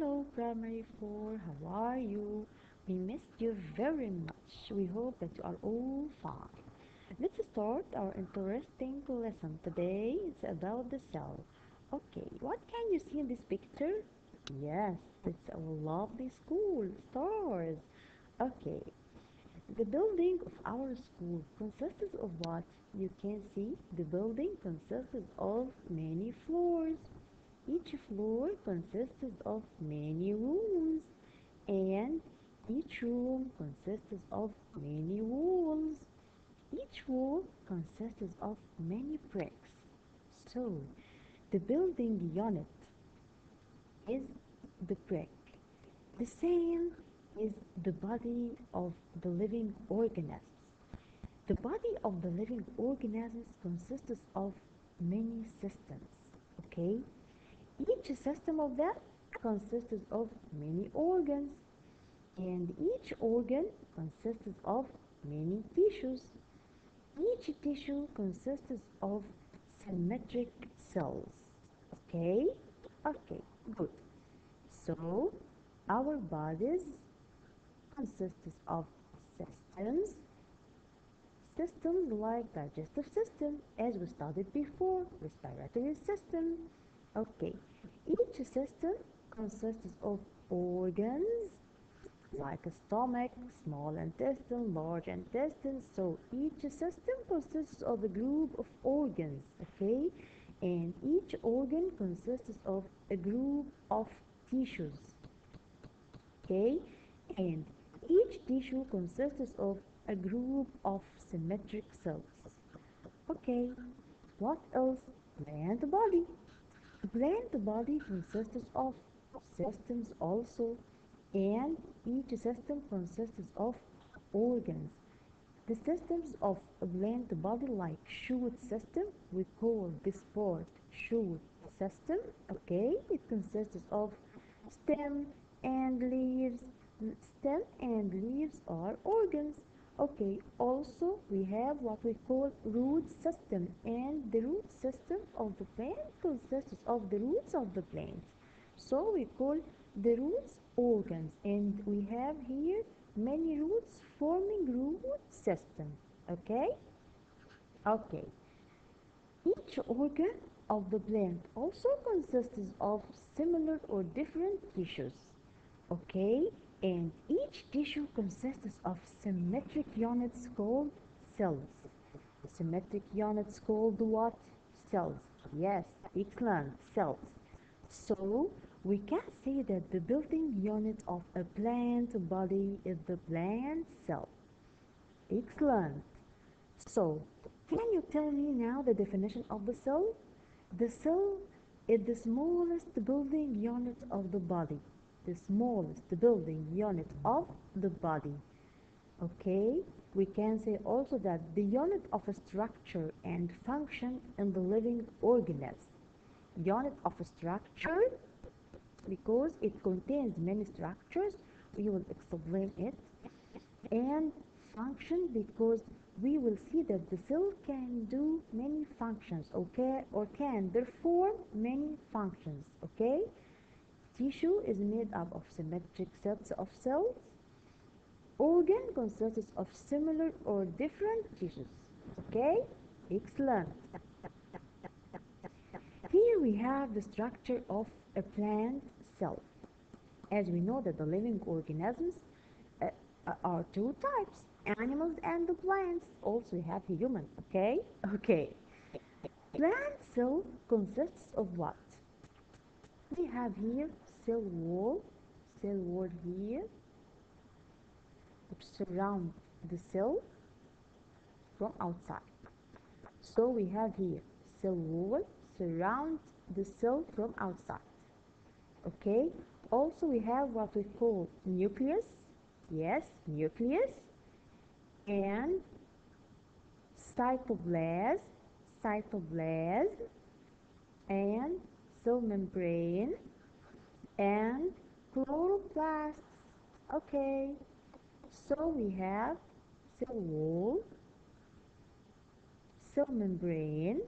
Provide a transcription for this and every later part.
Hello, Primary 4, how are you? We missed you very much. We hope that you are all fine. Let's start our interesting lesson. Today it's about the cell. Okay, what can you see in this picture? Yes, it's a lovely school, stars. Okay, the building of our school consists of what? You can see the building consists of many floors. Each floor consists of many rooms, and each room consists of many walls. Each wall consists of many bricks. So, the building unit is the brick. The same is the body of the living organisms. The body of the living organisms consists of many systems. Okay? Each system of them consists of many organs, and each organ consists of many tissues. Each tissue consists of symmetric cells. Okay? Okay, good. So, our bodies consist of systems. Systems like digestive system, as we studied before, respiratory system. Okay, each system consists of organs like a stomach, small intestine, large intestine. So each system consists of a group of organs, okay? And each organ consists of a group of tissues, okay? And each tissue consists of a group of symmetric cells. Okay, what else? Plant body. Plant body consists of systems also, and each system consists of organs. The systems of a plant body like shoot system, we call this part shoot system, okay? It consists of stem and leaves. Stem and leaves are organs. Okay, also we have what we call root system, and the root system of the plant consists of the roots of the plant. So we call the roots organs, and we have here many roots forming root system. Okay? Okay. Each organ of the plant also consists of similar or different tissues. Okay? And each tissue consists of symmetric units called cells. Symmetric units called what? Cells. Yes, excellent, cells. So, we can say that the building unit of a plant body is the plant cell. Excellent. So, can you tell me now the definition of the cell? The cell is the smallest building unit of the body. The smallest building unit of the body. Okay, we can say also that the unit of structure and function in the living organism. Unit of structure because it contains many structures, we will explain it, and function because we will see that the cell can do many functions, okay, or can perform many functions. Okay, tissue is made up of symmetric sets of cells. Organ consists of similar or different tissues. Okay, excellent. Here we have the structure of a plant cell. As we know that the living organisms are two types, animals and the plants. Also we have human, okay? Okay. Plant cell consists of what? We have here cell wall here, which surround the cell from outside. So we have here cell wall surround the cell from outside. Okay, also we have what we call nucleus. Yes, nucleus, and cytoplasm, and cell membrane, and chloroplast. Okay, so we have cell wall, cell membrane,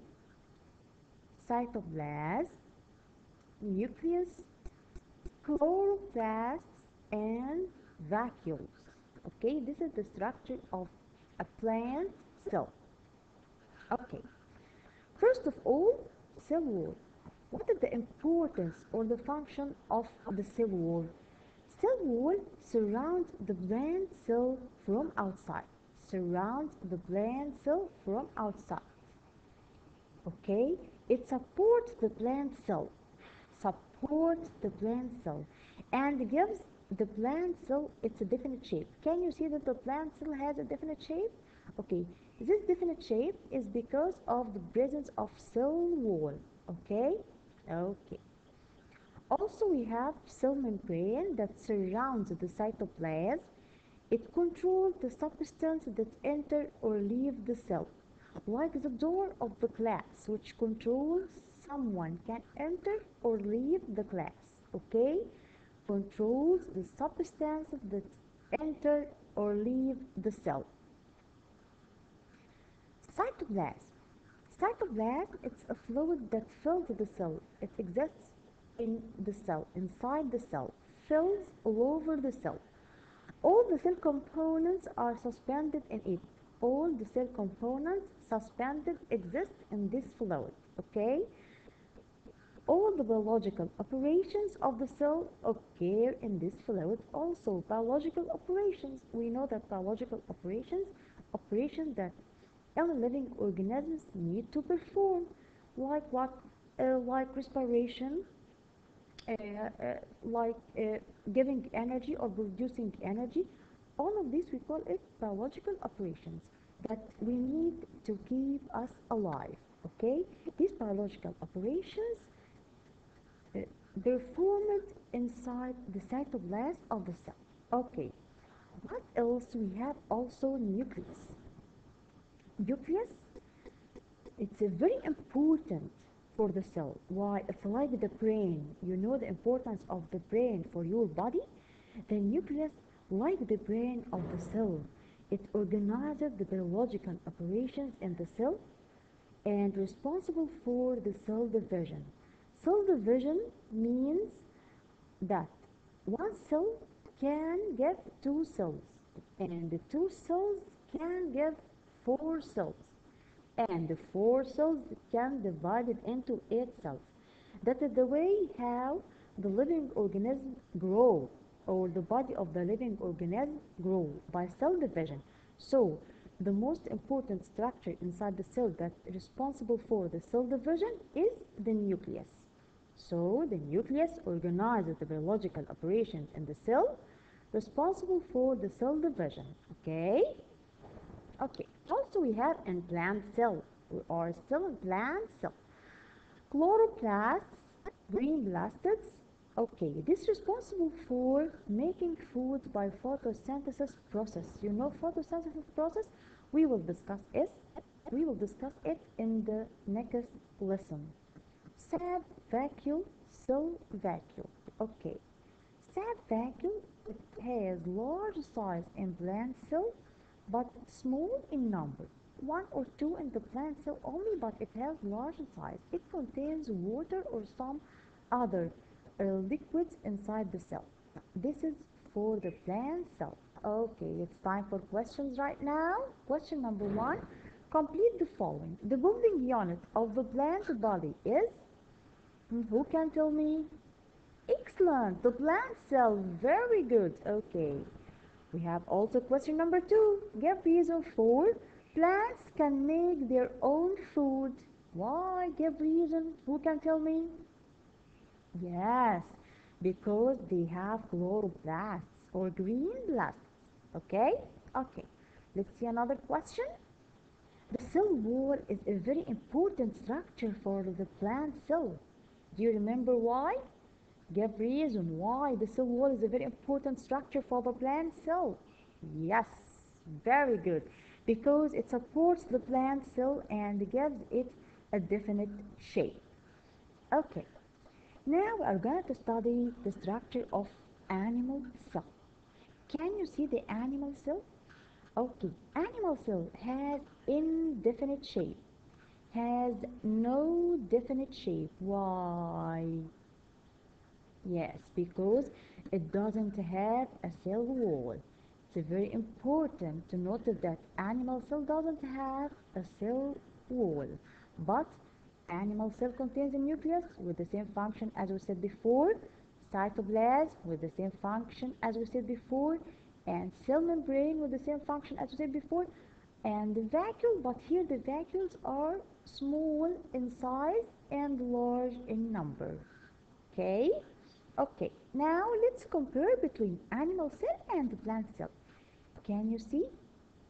cytoplasm, nucleus, chloroplasts and vacuoles. Okay, this is the structure of a plant cell. Okay, first of all, cell wall. What is the importance or the function of the cell wall? Cell wall surrounds the plant cell from outside. Surrounds the plant cell from outside. Okay, it supports the plant cell. Supports the plant cell and gives the plant cell its definite shape. Can you see that the plant cell has a definite shape? Okay, this definite shape is because of the presence of cell wall. Okay, okay. Also, we have cell membrane that surrounds the cytoplasm. It controls the substance that enter or leave the cell, like the door of the class, which controls someone can enter or leave the class. Okay, controls the substance that enter or leave the cell. Cytoplasm. Cytoplasm is a fluid that fills the cell. It exists in the cell, inside the cell, fills all over the cell. All the cell components are suspended in it. All the cell components suspended exist in this fluid. Okay? All the biological operations of the cell occur in this fluid. Also, biological operations. We know that biological operations that all living organisms need to perform, like what, like respiration, uh, uh, like giving energy or producing energy. All of this we call it biological operations that we need to keep us alive. Okay, these biological operations uh, performed inside the cytoplasm of the cell. Okay, what else we have? Also nucleus. Nucleus, it's very important for the cell. Why? It's like the brain. You know the importance of the brain for your body? The nucleus, like the brain of the cell, it organizes the biological operations in the cell and responsible for the cell division. Cell division means that one cell can give two cells, and the two cells can give four cells, and the four cells can divide it into 8 cells. That is the way how the living organism grow, or the body of the living organism grow by cell division. So the most important structure inside the cell that is responsible for the cell division is the nucleus. So the nucleus organizes the biological operations in the cell responsible for the cell division. Okay? Okay, also we have in plant cell. We are still in plant cell. Chloroplasts, green plastids. Okay, this is responsible for making food by photosynthesis process. You know photosynthesis process? We will discuss it. We will discuss it in the next lesson. Sab vacuole, cell vacuole. Okay, Sab vacuole, it has large size in plant cell but small in number. One or two in the plant cell only, but it has large size. It contains water or some other liquids inside the cell. This is for the plant cell. Okay, it's time for questions right now. Question number 1. Complete the following. The building unit of the plant body is? Who can tell me? Excellent. The plant cell. Very good. Okay. We have also question number 2. Give reason for plants can make their own food. Why? Give reason. Who can tell me? Yes, because they have chloroplasts or green blasts. Okay? Okay. Let's see another question. The cell wall is a very important structure for the plant cell. Do you remember why? Give reason why the cell wall is a very important structure for the plant cell. Yes, very good. Because it supports the plant cell and gives it a definite shape. Okay, now we are going to study the structure of animal cell. Can you see the animal cell? Okay, animal cell has indefinite shape, has no definite shape. Why? Yes, because it doesn't have a cell wall. It's very important to notice that animal cell doesn't have a cell wall, but animal cell contains a nucleus with the same function as we said before, cytoplasm with the same function as we said before, and cell membrane with the same function as we said before, and the vacuole, but here the vacuoles are small in size and large in number. Okay? Okay, now let's compare between animal cell and the plant cell. Can you see?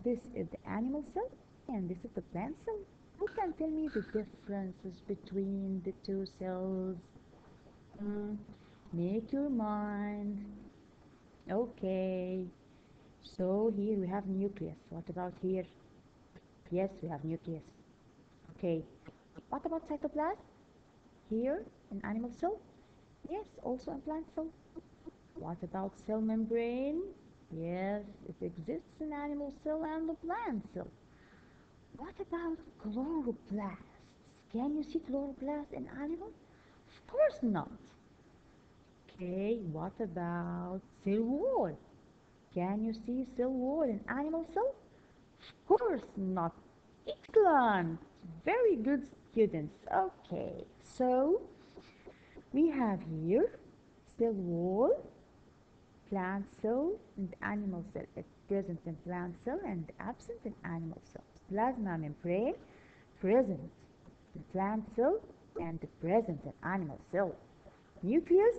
This is the animal cell and this is the plant cell. Who can tell me the differences between the two cells? Hmm, make your mind. Okay, so here we have nucleus. What about here? Yes, we have nucleus. Okay, what about cytoplasm? Here in animal cell? Yes, also in plant cell. What about cell membrane? Yes, it exists in animal cell and the plant cell. What about chloroplasts? Can you see chloroplasts in animal? Of course not. Okay, what about cell wall? Can you see cell wall in animal cell? Of course not. Excellent. Very good students. Okay, so we have here cell wall, plant cell and animal cell. It's present in plant cell and absent in animal cells. Plasma membrane present in plant cell and present in animal cell. Nucleus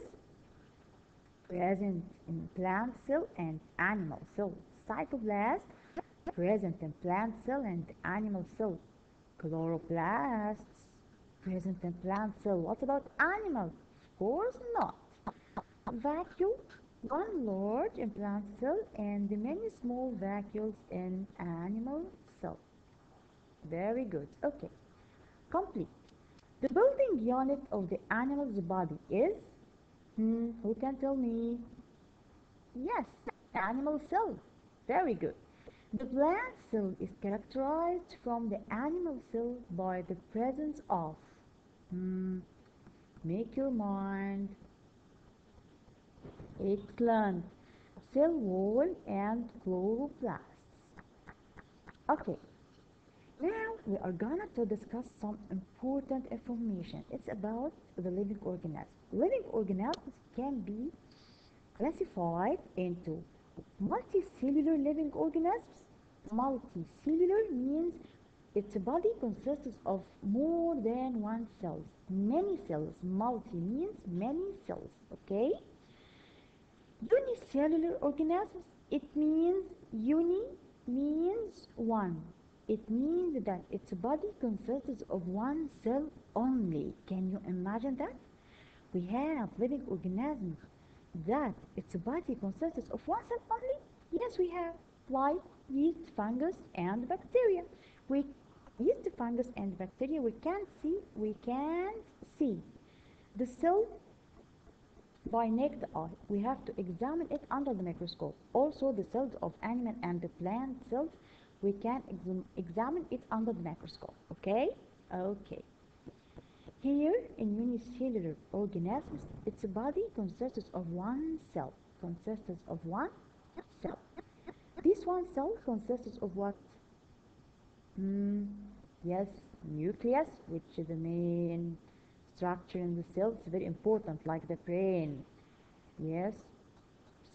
present in plant cell and animal cell. Cytoplasm present in plant cell and animal cell. Chloroplasts present in plant cell. What about animal? Of course not. Vacuole, one large in plant cell and many small vacuoles in animal cell. Very good. Okay, complete. The building unit of the animal's body is, who can tell me? Yes, animal cell. Very good. The plant cell is characterized from the animal cell by the presence of, make your mind. Excellent. Cell wall and chloroplasts. Okay, now we are gonna to discuss some important information. It's about the living organisms. Living organisms can be classified into multicellular living organisms. Multicellular means its body consists of more than one cell. Many cells. Multi means many cells. Okay? Unicellular organisms, it means uni means one. It means that its body consists of one cell only. Can you imagine that? We have living organisms that its body consists of one cell only? Yes, we have, like yeast, fungus, and bacteria. We yeast, fungus, and bacteria we can't see the cell by naked eye. We have to examine it under the microscope. Also, the cells of animal and the plant cells, we can examine it under the microscope. Okay? Okay. Here in unicellular organisms, its body consists of one cell. Consists of one cell. This one cell consists of what? Yes, nucleus, which is the main structure in the cell. It's very important, like the brain. Yes,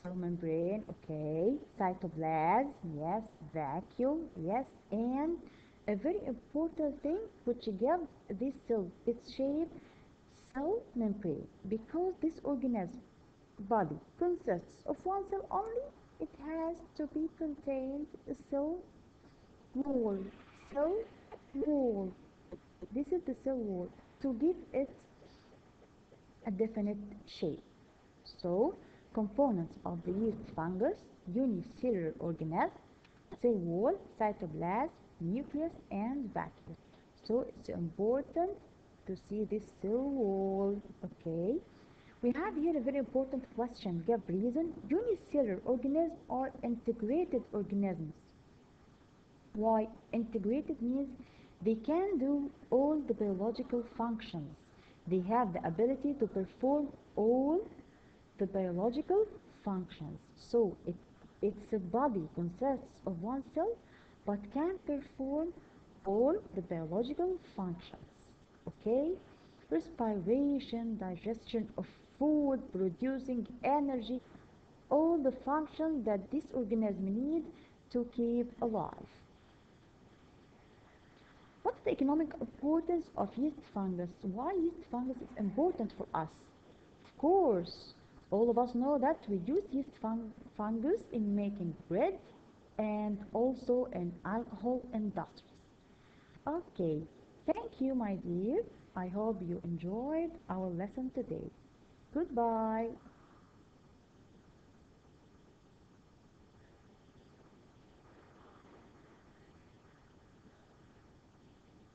cell membrane, okay. Cytoplasm, yes. Vacuole, yes. And a very important thing which gives this cell its shape, cell membrane. Because this organism body consists of one cell only, it has to be contained a cell wall. Cell wall. This is the cell wall to give it a definite shape. So, components of the yeast fungus, unicellular organism, cell wall, cytoplasm, nucleus, and vacuole. So, it's important to see this cell wall. Okay. We have here a very important question. Give reason. Unicellular organisms are integrated organisms. Why? Integrated means they can do all the biological functions. They have the ability to perform all the biological functions. So its body consists of one cell but can perform all the biological functions. Okay? Respiration, digestion of food, producing energy, all the functions that this organism needs to keep alive. What's the economic importance of yeast fungus? Why yeast fungus is important for us? Of course, all of us know that we use fungus in making bread and also in alcohol industries. Okay, thank you, my dear. I hope you enjoyed our lesson today. Goodbye.